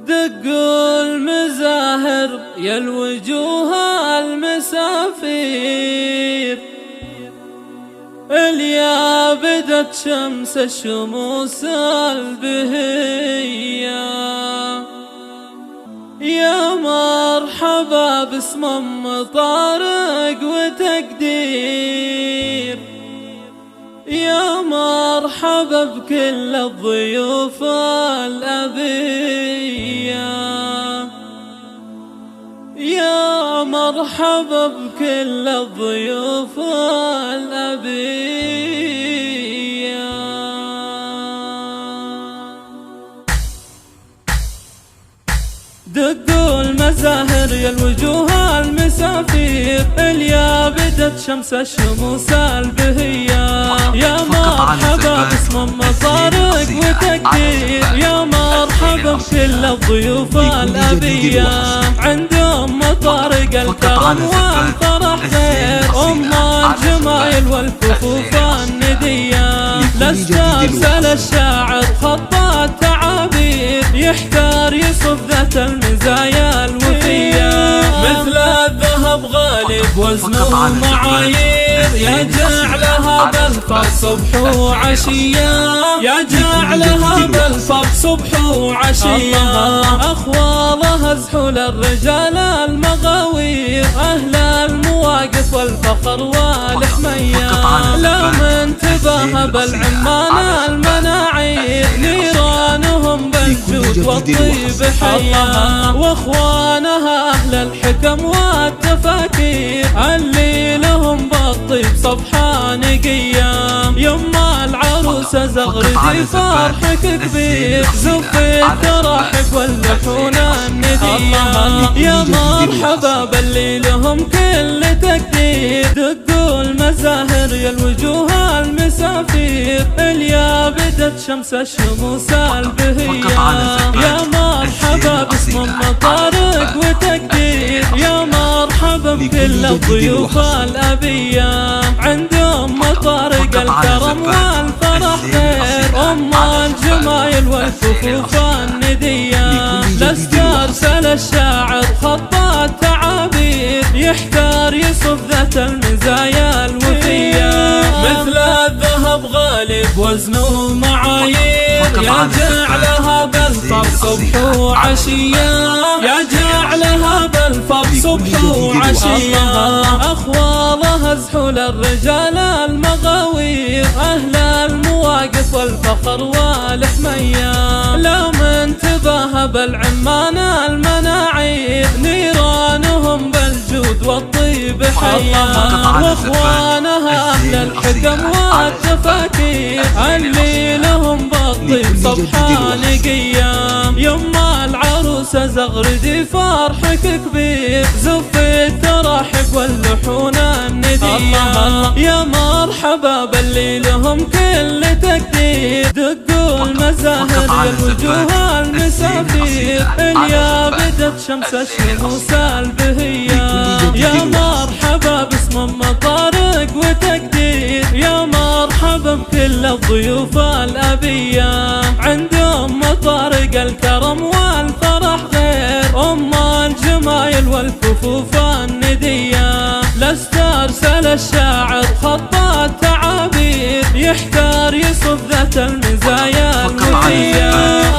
دقوا المزاهر يا الوجوه المسافير، اليا بدت شمس الشموس البهية، يا مرحبا باسم طارق وتقدير، يا مرحبا بكل الضيوف الأبية، يا مرحبا بكل الضيوف الأبية. دقوا المزاهر يا الوجوه المسافير، اليا بدت شمس الشموس البهية، يا مرحبا باسم طارق وتقدير، يا مرحبا بكل الضيوف الأبية، عند طارق الكرم والفرح غير، الجمايل والكفوف الندية، لست أرسل الشاعر خط التعابير، يحتار يصف ذات المزايا الوفية، مثل الذهب غالي بوزنه معايير، يا جعلها بالفض صبح وعشية، يا جعلها بالفض صبح وعشية، أخوالها زحول الرجال المغاوير، أهل المواقف والفخر والحمية، لا من تباهى بالعمان المناعير، نيرانهم بالجود والطيب حية، واخوانها أهل الحكم والتفاكير، اللي لهم بالطيب صفحة نقية، يما العروسة زغردي فرحك كبير، زفي التراحب واللحون الندية، يا مرحبا باللي لهم كل تقدير، دقوا المزاهر يا الوجوه المسافير، اليا بدت شمس الشموس البهية، يا مرحبا باسم طارق وتقدير، يا مرحبا بكل الضيوف الأبية، عند طارق الكرم والفرح غير، الجمايل والكفوف الندية، لست أرسل الشاعر خط التعابير، يحتار يصف ذات المزايا الوفية، مثل الذهب غالي بوزنه معايير، يا جعلها بالفض صبح وعشية، يا جعلها بالفض صبح وعشية، أخوالها زحول الرجال المغاوير، أهل المواقف والفخر والحمية، لا من تباهى بالعمان المناعير، نيرانهم بالجود والطيب حية، واخوانها أهل الحكم والتفاكير، اللي لهم بالطيب صفحة نقية، يما العروسة زغردي فرحك كبير، زفي التراحب واللحون الندية، يا مرحبا باللي لهم كل تقدير، دقوا المزاهر يا الوجوه المسافير، اليا بدت شمس الشموس البهية، يا مرحبا باسم طارق وتقدير، يا مرحبا بكل الضيوف الأبية، عند طارق الكرم والفرح غير، الجمايل والكفوف الندية، لست أرسل الشاعر خط التعابير، يحتار يصف ذات المزايا الوفية،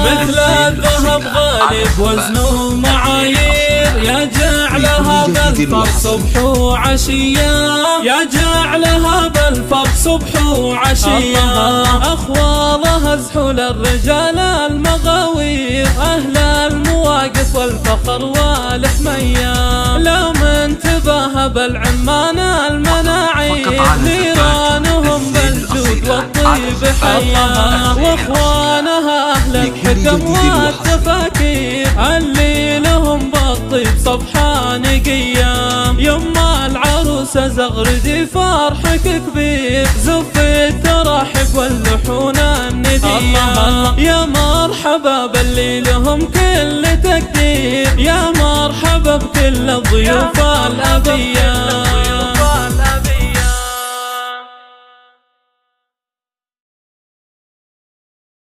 مثل الذهب غالي بوزنه معايير، يا جعلها بالفض صبح وعشية، يا جعلها بالفض صبح وعشية، أخوالها زحول الرجال المغاوير، أهل المواقف والفخر والحمية، لا من تباهى بالعمان المناعير، نيرانهم بالجود والطيب حية، واخوانها أهل الحكم والتفاكير، اللي لهم بالطيب صفحة نقية، يما العروسة زغردي فرحك كبير، زفي التراحب واللحون الندية، يا مرحبا باللي لهم كل تقدير، يا مرحبا بكل الضيوف الأبية.